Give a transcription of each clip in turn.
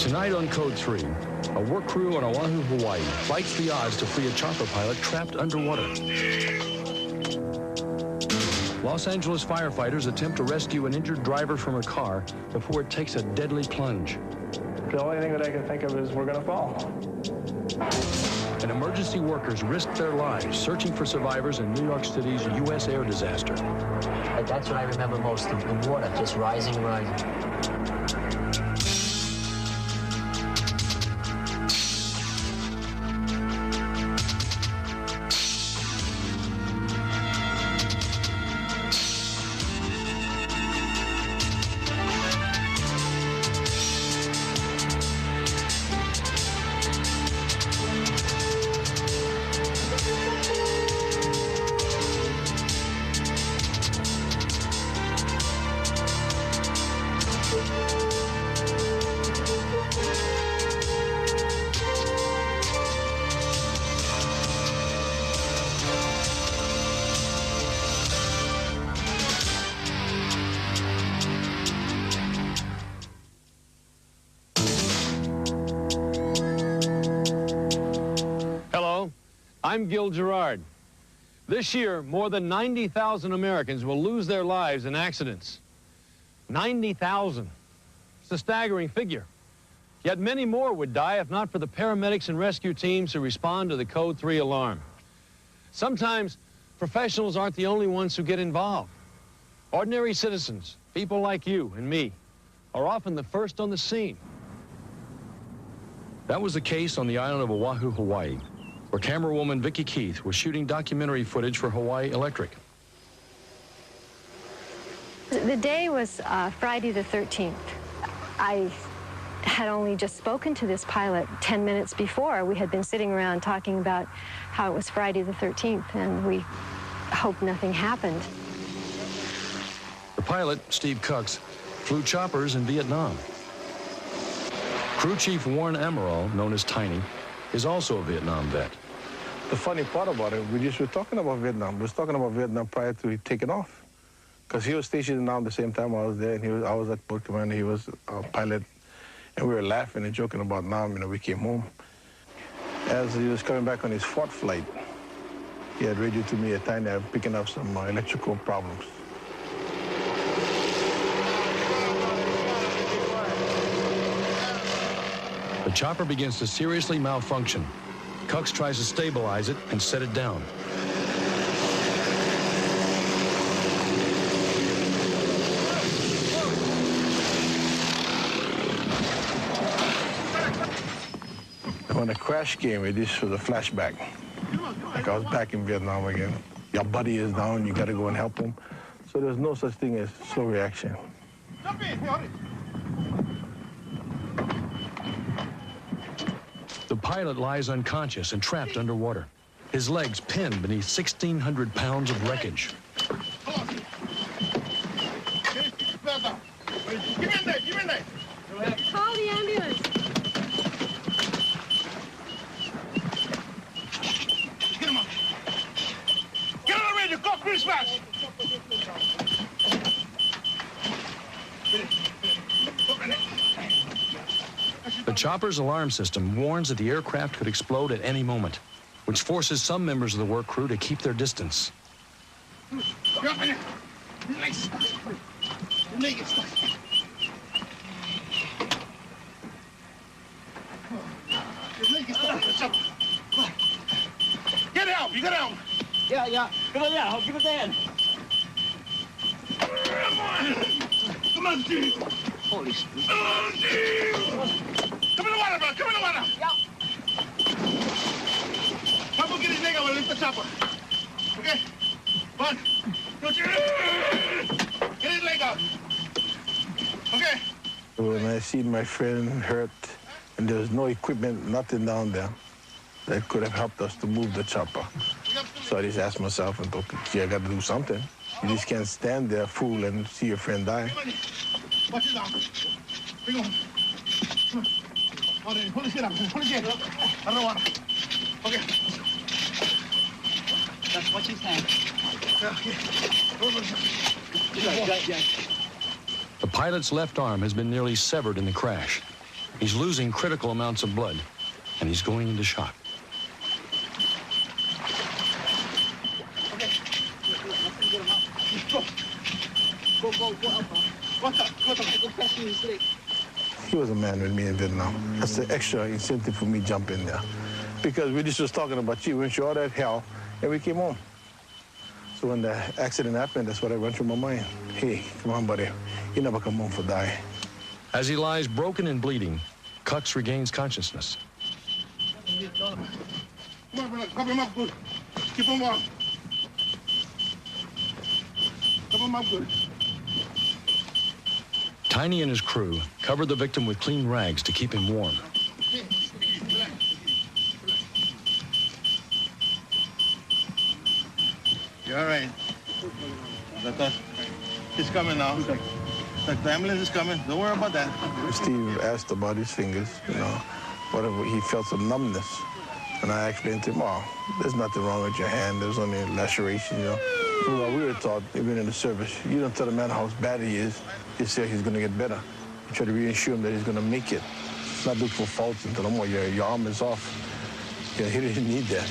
Tonight on Code 3, a work crew on Oahu, Hawaii fights the odds to free a chopper pilot trapped underwater. Los Angeles firefighters attempt to rescue an injured driver from a car before it takes a deadly plunge. The only thing that I can think of is we're going to fall. And emergency workers risk their lives searching for survivors in New York City's U.S. air disaster. That's what I remember most, the water just rising. I'm Gil Gerard. This year, more than 90,000 Americans will lose their lives in accidents. 90,000. It's a staggering figure. Yet many more would die if not for the paramedics and rescue teams who respond to the Code 3 alarm. Sometimes professionals aren't the only ones who get involved. Ordinary citizens, people like you and me, are often the first on the scene. That was the case on the island of Oahu, Hawaii, where camerawoman Vicki Keith was shooting documentary footage for Hawaii Electric. The day was Friday the 13th. I had only just spoken to this pilot 10 minutes before. We had been sitting around talking about how it was Friday the 13th, and we hoped nothing happened. The pilot, Steve Cooks, flew choppers in Vietnam. Crew Chief Warren Amaral, known as Tiny, is also a Vietnam vet. The funny part about it, we just were talking about Vietnam. We was talking about Vietnam prior to taking off. Because he was stationed in Vietnam the same time I was there, and I was at Port Command, he was a pilot. And we were laughing and joking about Nam, we came home. As he was coming back on his fourth flight, he had radioed to me at Tiny picking up some electrical problems. The chopper begins to seriously malfunction. Cooks tries to stabilize it and set it down. When the crash came, this was a flashback. Like I was back in Vietnam again. Your buddy is down, you gotta go and help him. So there's no such thing as slow reaction. The pilot lies unconscious and trapped underwater. His legs pinned beneath 1,600 pounds of wreckage. Call the ambulance. Get him up. Get on the radio. Go, Chris, fast. The chopper's alarm system warns that the aircraft could explode at any moment, which forces some members of the work crew to keep their distance. Get out! You get out! Yeah. Give it there. Give it there. Come on, Steve! Holy Spirit. Oh, Steve! Come in the water, bro! Come in the water! Yeah. Papa, get his leg out and lift the chopper. Okay? 1, 2, 3. Get his leg out. Okay? When I see my friend hurt, and there was no equipment, nothing down there that could have helped us to move the chopper. So I just asked myself, and thought, gee, I got to do something. You just can't stand there, fool, and see your friend die. Watch it down. Bring on. Hold his head up. Hold his head. I don't want to. Okay. That's what she's saying. The pilot's left arm has been nearly severed in the crash. He's losing critical amounts of blood, and he's going into shock. He was a man with me in Vietnam. That's the extra incentive for me to jump in there. Because we just was talking about, you went through all that hell, and we came home. So when the accident happened, that's what I went through my mind. Hey, come on, buddy. You never come home for die. As he lies broken and bleeding, Cox regains consciousness. Come on, brother. Cover him up good. Keep him warm. Cover him up good. Tiny and his crew covered the victim with clean rags to keep him warm. You're all right. Doctor, he's coming now. The ambulance is coming. Don't worry about that. Steve asked about his fingers, whatever. He felt some numbness. And I explained to him, oh, there's nothing wrong with your hand. There's only a laceration, Well, we were taught, even in the service, you don't tell a man how bad he is. You say he's going to get better. You try to reassure him that he's going to make it. Not look for faults and tell him, oh, your arm is off. Yeah, he didn't need that.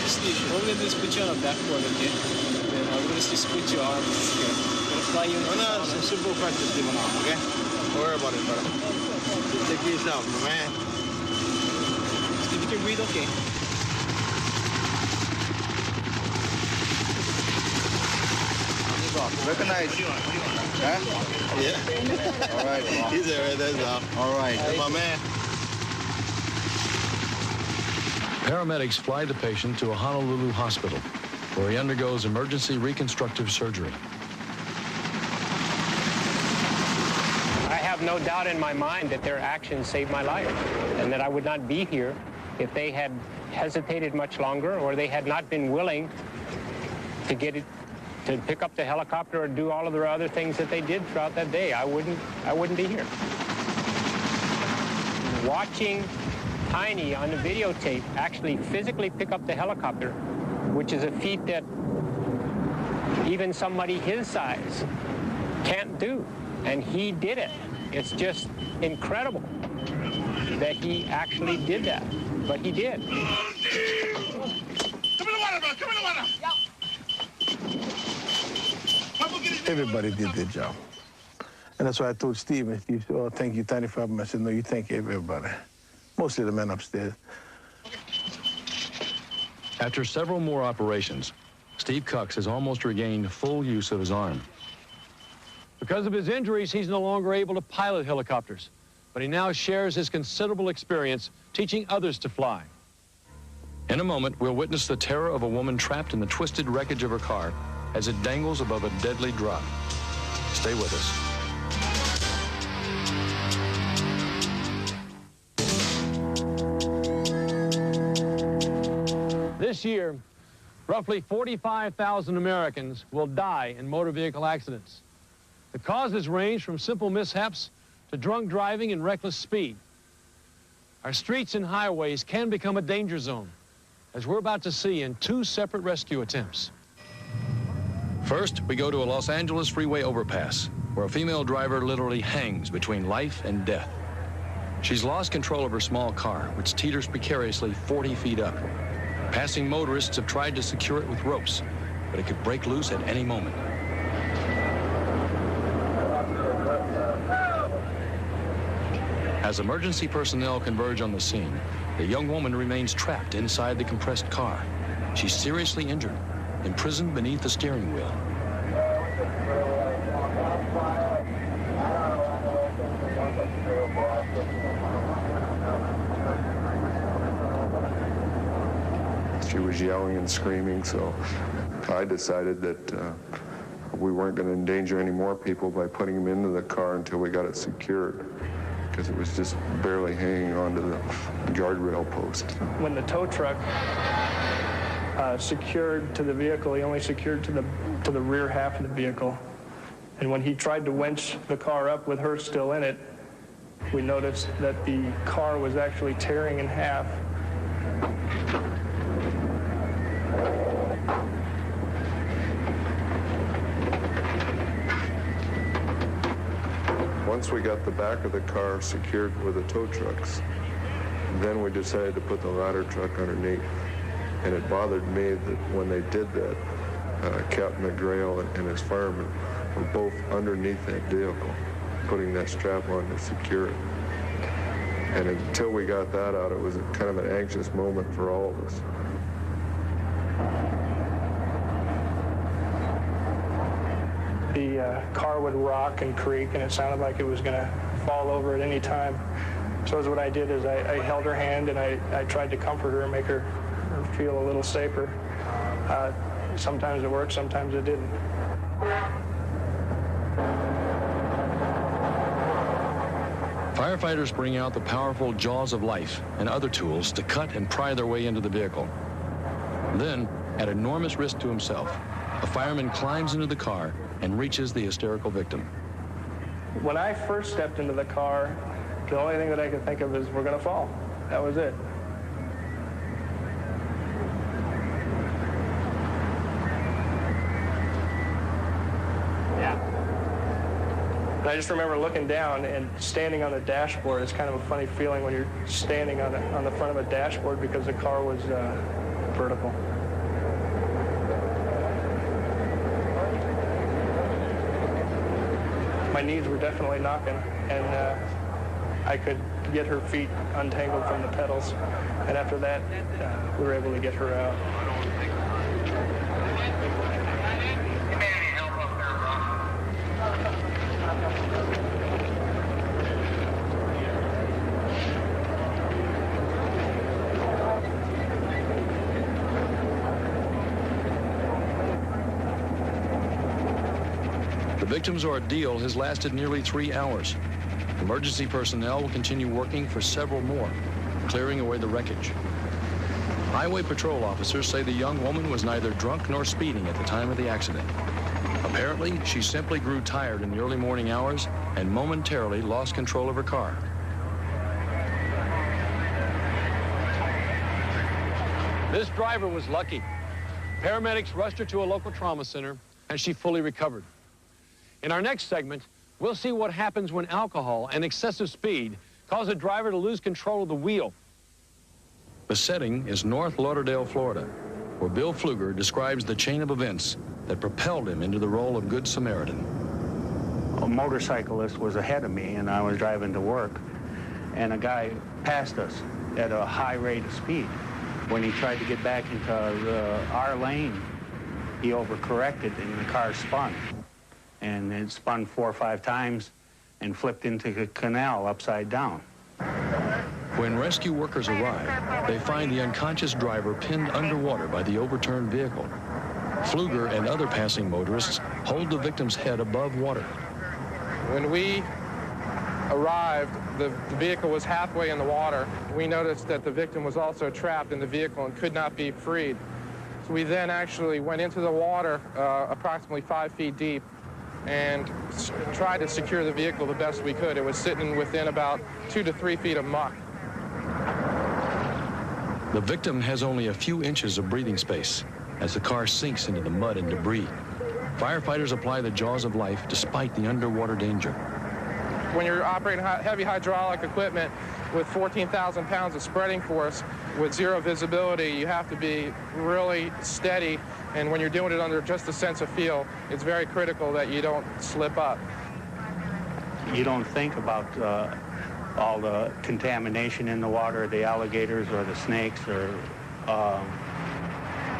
Steve, we're going to just put you on a backboard, okay? Then we're going to just put your arms, okay? We're going to fly you. No, it's a simple practice, okay? Don't worry about it, brother. Take it yourself, man. Steve, you can breathe, okay? Recognize. Huh? Yeah. All right. He's there. That's all right. That's my man. Paramedics fly the patient to a Honolulu hospital, where he undergoes emergency reconstructive surgery. I have no doubt in my mind that their actions saved my life, and that I would not be here if they had hesitated much longer, or they had not been willing to get it, to pick up the helicopter or do all of the other things that they did throughout that day. I wouldn't be here. Watching Tiny on the videotape actually physically pick up the helicopter, which is a feat that even somebody his size can't do, and he did it. It's just incredible that he actually did that, but he did. Come in the water, bro. Come in the water. Everybody did their job. And that's why I told Steve, and Steve said, oh, thank you, Tiny, for helping me. I said, no, you thank everybody. Mostly the men upstairs. After several more operations, Steve Cox has almost regained full use of his arm. Because of his injuries, he's no longer able to pilot helicopters, but he now shares his considerable experience teaching others to fly. In a moment, we'll witness the terror of a woman trapped in the twisted wreckage of her car as it dangles above a deadly drop. Stay with us. This year, roughly 45,000 Americans will die in motor vehicle accidents. The causes range from simple mishaps to drunk driving and reckless speed. Our streets and highways can become a danger zone, as we're about to see in 2 separate rescue attempts. First, we go to a Los Angeles freeway overpass, where a female driver literally hangs between life and death. She's lost control of her small car, which teeters precariously 40 feet up. Passing motorists have tried to secure it with ropes, but it could break loose at any moment. As emergency personnel converge on the scene, the young woman remains trapped inside the compressed car. She's seriously injured, imprisoned beneath the steering wheel. She was yelling and screaming, so I decided that we weren't going to endanger any more people by putting them into the car until we got it secured, because it was just barely hanging onto the guardrail post. When the tow truck secured to the vehicle, he only secured to the rear half of the vehicle. And when he tried to winch the car up with her still in it, we noticed that the car was actually tearing in half. once we got the back of the car secured with the tow trucks, then we decided to put the ladder truck underneath. And it bothered me that when they did that, Captain McGrail and his firemen were both underneath that vehicle, putting that strap on to secure it. And until we got that out, it was kind of an anxious moment for all of us. The car would rock and creak, and it sounded like it was going to fall over at any time. So what I did is I held her hand, and I tried to comfort her and make her feel a little safer. Sometimes it worked, sometimes it didn't. Firefighters bring out the powerful jaws of life and other tools to cut and pry their way into the vehicle. Then, at enormous risk to himself, a fireman climbs into the car and reaches the hysterical victim. When I first stepped into the car, the only thing that I could think of is we're going to fall. That was it. And I just remember looking down and standing on the dashboard. It's kind of a funny feeling when you're standing on the front of a dashboard because the car was vertical. My knees were definitely knocking, and I could get her feet untangled from the pedals. And after that, we were able to get her out. The victim's ordeal has lasted nearly 3 hours. Emergency personnel will continue working for several more, clearing away the wreckage. Highway patrol officers say the young woman was neither drunk nor speeding at the time of the accident. Apparently, she simply grew tired in the early morning hours and momentarily lost control of her car. This driver was lucky. Paramedics rushed her to a local trauma center, and she fully recovered. In our next segment, we'll see what happens when alcohol and excessive speed cause a driver to lose control of the wheel. The setting is North Lauderdale, Florida, where Bill Pfluger describes the chain of events that propelled him into the role of Good Samaritan. A motorcyclist was ahead of me, and I was driving to work, and a guy passed us at a high rate of speed. When he tried to get back into our lane, he overcorrected, and the car spun. And it spun 4 or 5 times and flipped into the canal upside down. When rescue workers arrive, they find the unconscious driver pinned underwater by the overturned vehicle. Pfluger and other passing motorists hold the victim's head above water. When we arrived, the vehicle was halfway in the water. We noticed that the victim was also trapped in the vehicle and could not be freed. So we then actually went into the water approximately 5 feet deep and tried to secure the vehicle the best we could. It was sitting within about 2 to 3 feet of muck. The victim has only a few inches of breathing space as the car sinks into the mud and debris. Firefighters apply the jaws of life despite the underwater danger. When you're operating heavy hydraulic equipment with 14,000 pounds of spreading force with 0 visibility, you have to be really steady. And when you're doing it under just a sense of feel, it's very critical that you don't slip up. You don't think about all the contamination in the water, the alligators or the snakes or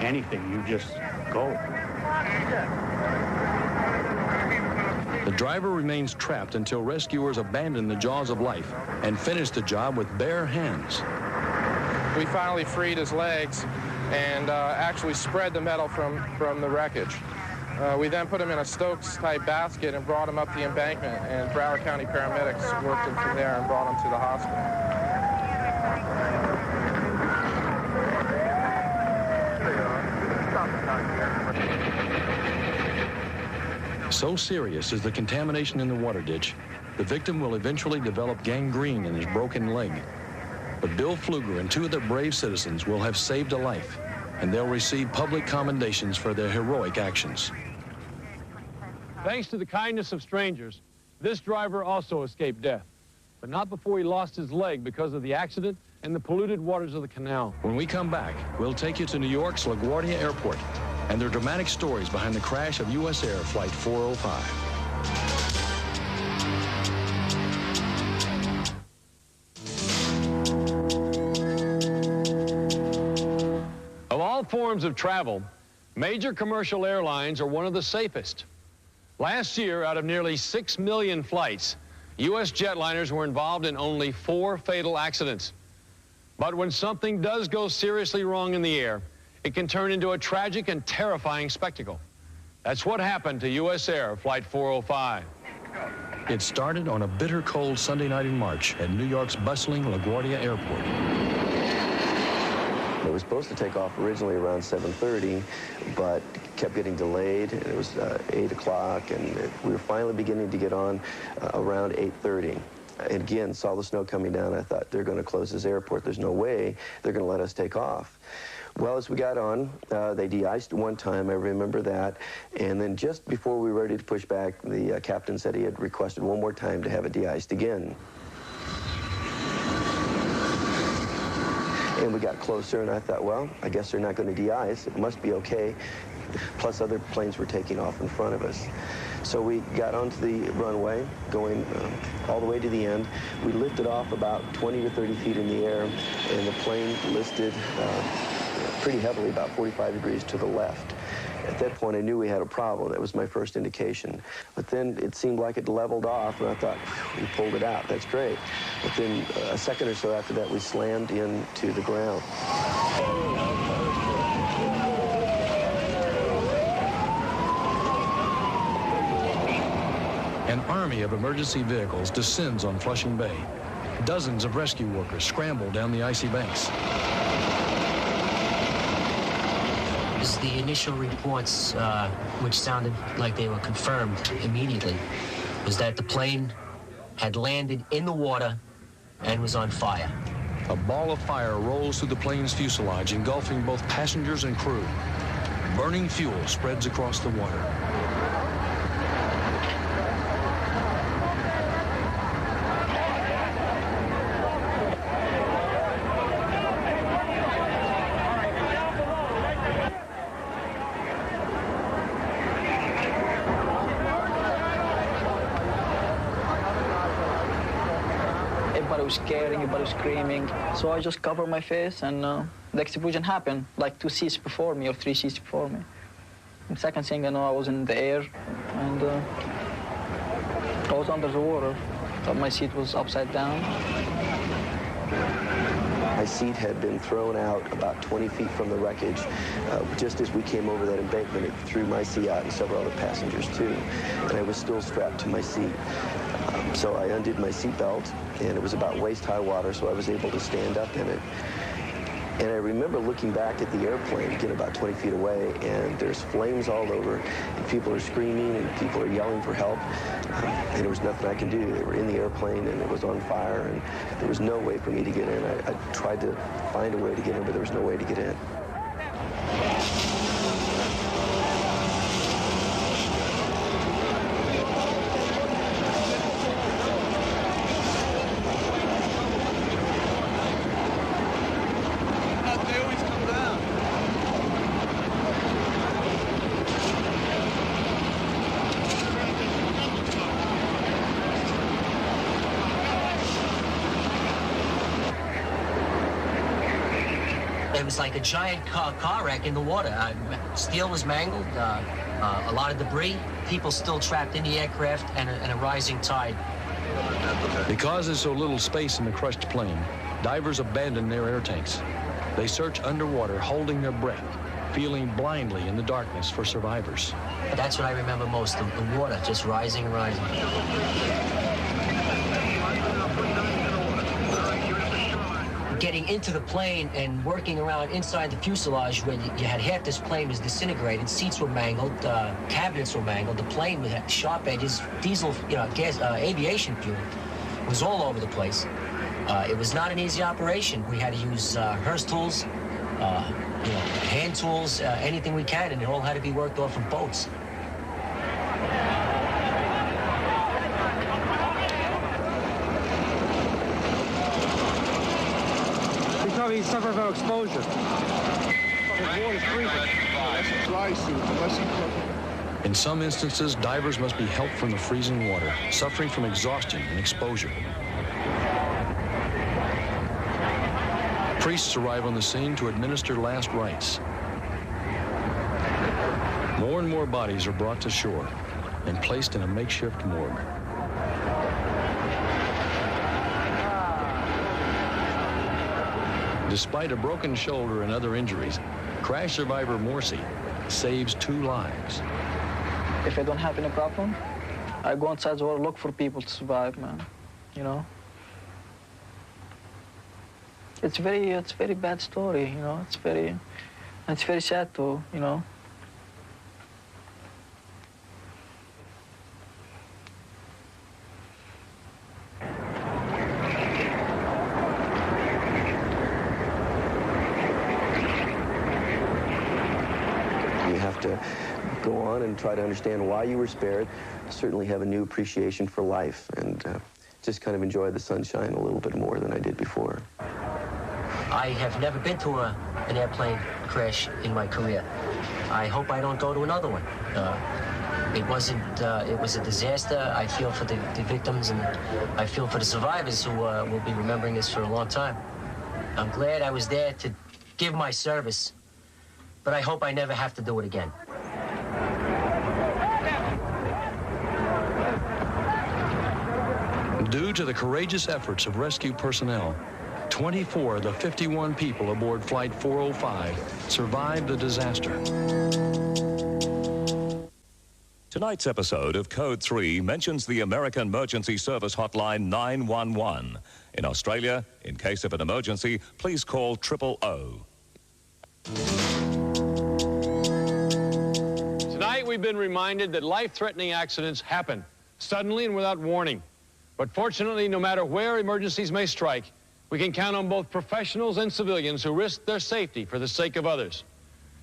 anything. You just go. The driver remains trapped until rescuers abandon the jaws of life and finish the job with bare hands. We finally freed his legs and actually spread the metal from the wreckage. We then put him in a Stokes-type basket and brought him up the embankment, and Broward County paramedics worked him from there and brought him to the hospital. So serious is the contamination in the water ditch, the victim will eventually develop gangrene in his broken leg. But Bill Pfluger and 2 other brave citizens will have saved a life, and they'll receive public commendations for their heroic actions. Thanks to the kindness of strangers, This driver also escaped death, but not before he lost his leg because of the accident and the polluted waters of the canal. When we come back, we'll take you to New York's LaGuardia Airport and their dramatic stories behind the crash of U.S. Air Flight 405. Of all forms of travel, major commercial airlines are one of the safest. Last year, out of nearly 6 million flights, U.S. jetliners were involved in only 4 fatal accidents. But when something does go seriously wrong in the air, it can turn into a tragic and terrifying spectacle. That's what happened to U.S. Air Flight 405. It started on a bitter cold Sunday night in March at New York's bustling LaGuardia Airport. It was supposed to take off originally around 7:30, but kept getting delayed. It was 8 o'clock, and we were finally beginning to get on around 8:30. And again, saw the snow coming down. I thought, they're going to close this airport. There's no way they're going to let us take off. Well, as we got on, they de-iced one time, I remember that. And then just before we were ready to push back, the captain said he had requested one more time to have it de-iced again. And we got closer, and I thought, well, I guess they're not going to de-ice. It must be okay. Plus, other planes were taking off in front of us. So we got onto the runway, going all the way to the end. We lifted off about 20 to 30 feet in the air, and the plane listed pretty heavily, about 45 degrees to the left. At that point, I knew we had a problem. That was my first indication. But then it seemed like it leveled off, and I thought, we pulled it out. That's great. But then a second or so after that, we slammed into the ground. An army of emergency vehicles descends on Flushing Bay. Dozens of rescue workers scramble down the icy banks. The initial reports, which sounded like they were confirmed immediately, was that the plane had landed in the water and was on fire. A ball of fire rolls through the plane's fuselage, engulfing both passengers and crew. Burning fuel spreads across the water. Everybody was scared, everybody was screaming. So I just covered my face, and the explosion happened like 2 seats before me or 3 seats before me. The second thing I know, I was in the air, and I was under the water. But my seat was upside down. My seat had been thrown out about 20 feet from the wreckage. Just as we came over that embankment, it threw my seat out and several other passengers too. And I was still strapped to my seat. So I undid my seatbelt, and it was about waist-high water, so I was able to stand up in it. And I remember looking back at the airplane, again about 20 feet away, and there's flames all over, and people are screaming, and people are yelling for help, and there was nothing I could do. They were in the airplane, and it was on fire, and there was no way for me to get in. I tried to find a way to get in, but there was no way to get in. It was like a giant car wreck in the water. Steel was mangled, a lot of debris, people still trapped in the aircraft, and a rising tide. Because there's so little space in the crushed plane, divers abandon their air tanks. They search underwater, holding their breath, feeling blindly in the darkness for survivors. That's what I remember most, the water just rising and rising. Getting into the plane and working around inside the fuselage where you had half this plane was disintegrated, seats were mangled, cabinets were mangled, the plane had sharp edges, diesel, gas, aviation fuel was all over the place. It was not an easy operation. We had to use Hearst tools, hand tools, anything we can, and it all had to be worked off of boats. you suffer from exposure. The water's freezing. That's a dry suit, unless you cook. In some instances, divers must be helped from the freezing water, suffering from exhaustion and exposure. Priests arrive on the scene to administer last rites. More and more bodies are brought to shore and placed in a makeshift morgue. Despite a broken shoulder and other injuries, crash survivor Morsi saves 2 lives. If I don't have any problem, I go inside the water, look for people to survive, man. You know? It's very bad story, you know? It's very sad too, you know? You have to go on and try to understand why you were spared, certainly have a new appreciation for life, and just kind of enjoy the sunshine a little bit more than I did before. I have never been to an airplane crash in my career. I hope I don't go to another one. It was a disaster. I feel for the victims, and I feel for the survivors who will be remembering this for a long time. I'm glad I was there to give my service, but I hope I never have to do it again. Due to the courageous efforts of rescue personnel, 24 of the 51 people aboard Flight 405 survived the disaster. Tonight's episode of Code 3 mentions the American Emergency Service Hotline 911. In Australia, in case of an emergency, please call 000. Tonight, we've been reminded that life-threatening accidents happen suddenly and without warning. But fortunately, no matter where emergencies may strike, we can count on both professionals and civilians who risk their safety for the sake of others.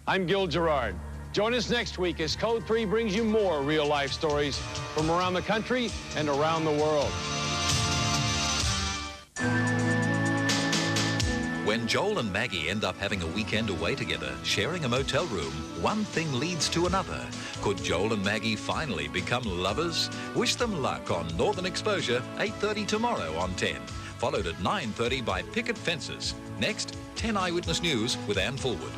I'm Gil Gerard. Join us next week as Code 3 brings you more real-life stories from around the country and around the world. When Joel and Maggie end up having a weekend away together, sharing a motel room, one thing leads to another. Could Joel and Maggie finally become lovers? Wish them luck on Northern Exposure, 8:30 tomorrow on 10. Followed at 9:30 by Picket Fences. Next, 10 Eyewitness News with Ann Fulwood.